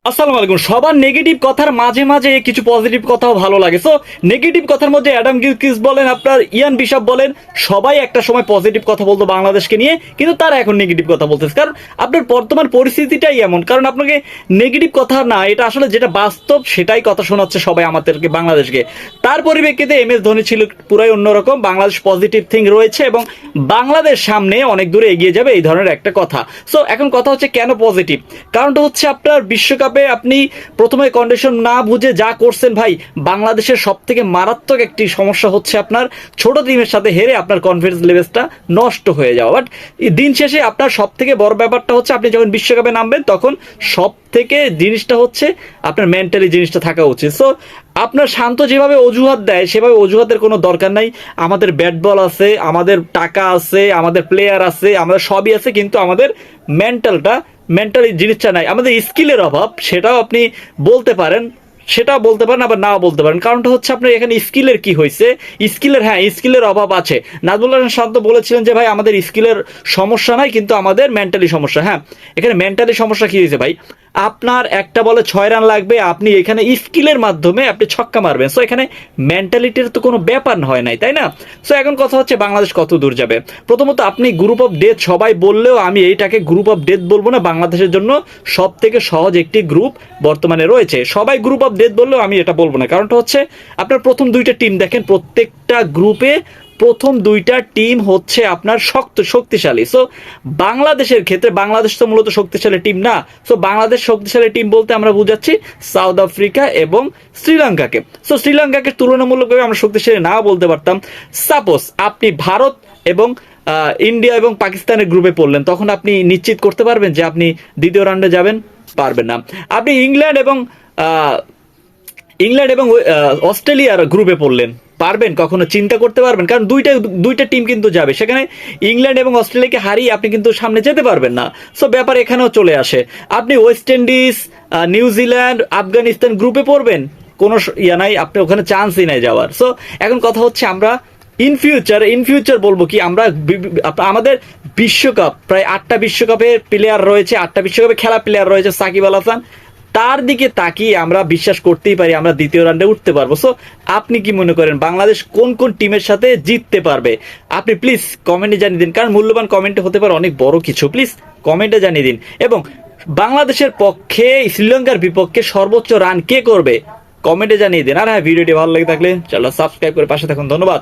আসসালামু আলাইকুম। সবার নেগেটিভ কথার মাঝে মাঝে কিছু পজিটিভ কথাও ভালো লাগে। সো নেগেটিভ কথার মধ্যে অ্যাডাম গিলক্রিস্ট বলেন, আপনার ইয়ান বিশপ বলেন, সবাই একটা সময় পজিটিভ কথা বলতো বাংলাদেশকে নিয়ে, কিন্তু তারা এখন নেগেটিভ কথা বলতেছে। কারণ আপনার বর্তমান পরিস্থিতিটাই এমন। কারণ আপনাকে নেগেটিভ কথা না, এটা আসলে যেটা বাস্তব সেটাই কথা শোনাচ্ছে সবাই আমাদেরকে, বাংলাদেশকে। তার পরিপ্রেক্ষিতে এম এস ধোনি ছিল পুরাই অন্যরকম। বাংলাদেশ পজিটিভ থিং রয়েছে এবং বাংলাদেশ সামনে অনেক দূরে এগিয়ে যাবে, এই ধরনের একটা কথা। সো এখন কথা হচ্ছে কেন পজিটিভ। কারণটা হচ্ছে আপনার বিশ্বকাপে আপনি প্রথমে কন্ডিশন না বুঝে যা করছেন ভাই, বাংলাদেশের সব থেকে মারাত্মক একটি সমস্যা হচ্ছে আপনার ছোট টিমের সাথে হেরে আপনার কনফিডেন্স লেভেলটা নষ্ট হয়ে যাওয়া। বাট দিন শেষে আপনার সব থেকে বড় ব্যাপারটা হচ্ছে আপনি যখন বিশ্বকাপে নামবেন তখন সব থেকে জিনিসটা হচ্ছে আপনার মেন্টালি জিনিসটা থাকা উচিত। সো আপনার শান্ত যেভাবে অজুহাত দেয় সেভাবে অজুহাতের কোনো দরকার নাই। আমাদের ব্যাট বল আছে, আমাদের টাকা আছে, আমাদের প্লেয়ার আছে, আমাদের সবই আছে, কিন্তু আমাদের মেন্টালি জিনিসটা নাই। আমাদের স্কিলের অভাব, সেটাও আপনি বলতে পারেন, সেটাও বলতে পারেন, আবার নাও বলতে পারেন। কারণটা হচ্ছে আপনার এখানে স্কিলের কি হয়েছে, স্কিলের অভাব আছে। নাজমুল হাসান শান্ত বলেছিলেন যে ভাই আমাদের স্কিলের সমস্যা নাই, কিন্তু আমাদের মেন্টালি সমস্যা। হ্যাঁ, এখানে মেন্টালি সমস্যা কি হয়েছে ভাই, আপনার একটা বলে 6 রান লাগবে, আপনি এখানে স্কিলের মাধ্যমে আপনি ছক্কা মারবেন। সো এখানে মেন্টালিটির তো কোনো ব্যাপার হয় নাই, তাই না? সো এখন কথা হচ্ছে বাংলাদেশ কত দূর যাবে। প্রথমত আপনি গ্রুপ অফ ডেথ সবাই বললেও আমি এইটাকে গ্রুপ অফ ডেথ বলবো না। বাংলাদেশের জন্য সব থেকে সহজ একটি গ্রুপ বর্তমানে রয়েছে। সবাই গ্রুপ অফ ডেথ বললেও আমি এটা বলবো না। কারণটা হচ্ছে আপনার প্রথম দুইটা টিম দেখেন, প্রত্যেকটা গ্রুপে প্রথম দুইটা টিম হচ্ছে আপনার শক্তিশালী। সো বাংলাদেশের ক্ষেত্রে, বাংলাদেশ তো মূলত শক্তিশালী টিম না। সো বাংলাদেশ শক্তিশালী টিম বলতে আমরা বুঝাচ্ছি সাউথ আফ্রিকা এবং শ্রীলঙ্কাকে। সো শ্রীলঙ্কাকে তুলনামূলকভাবে আমরা শক্তিশালী না বলতে পারতাম। সাপোজ আপনি ভারত এবং ইন্ডিয়া এবং পাকিস্তানের গ্রুপে পড়লেন, তখন আপনি নিশ্চিত করতে পারবেন যে আপনি দ্বিতীয় রাউন্ডে যাবেন? পারবেন না। আপনি ইংল্যান্ড এবং অস্ট্রেলিয়ার গ্রুপে পড়লেন, পারবেন? কখনো চিন্তা করতে পারবেন? কারণ দুইটা টিম কিন্তু যাবে সেখানে। ইংল্যান্ড এবং অস্ট্রেলিয়াকে হারিয়ে আপনি কিন্তু সামনে যেতে পারবেন না। সো ব্যাপার এখানেও চলে আসে। আপনি ওয়েস্ট ইন্ডিজ, নিউজিল্যান্ড, আফগানিস্তান গ্রুপে পড়বেন, কোনো ইয়া নাই, আপনি ওখানে চান্সই নাই যাওয়ার। সো এখন কথা হচ্ছে আমরা ইন ফিউচার বলবো কি, আমরা আমাদের বিশ্বকাপ প্রায় 8টা বিশ্বকাপের প্লেয়ার রয়েছে, 8টা বিশ্বকাপে খেলা প্লেয়ার রয়েছে। সাকিব আল হাসান, তার দিকে তাকিয়ে আমরা বিশ্বাস করতেই পারি আমরা দ্বিতীয় রাউন্ডে উঠতে পারবো। সো আপনি কি মনে করেন বাংলাদেশ কোন কোন টিমের সাথে জিততে পারবে? আপনি প্লিজ কমেন্টে জানিয়ে দিন, কারণ মূল্যবান কমেন্টে হতে পারে অনেক বড় কিছু। প্লিজ কমেন্টে জানিয়ে দিন। এবং বাংলাদেশের পক্ষে শ্রীলঙ্কার বিপক্ষে সর্বোচ্চ রান কে করবে কমেন্টে জানিয়ে দিন। আর হ্যাঁ, ভিডিওটি ভালো লেগে থাকলে চলো সাবস্ক্রাইব করে পাশে থাকুন। ধন্যবাদ।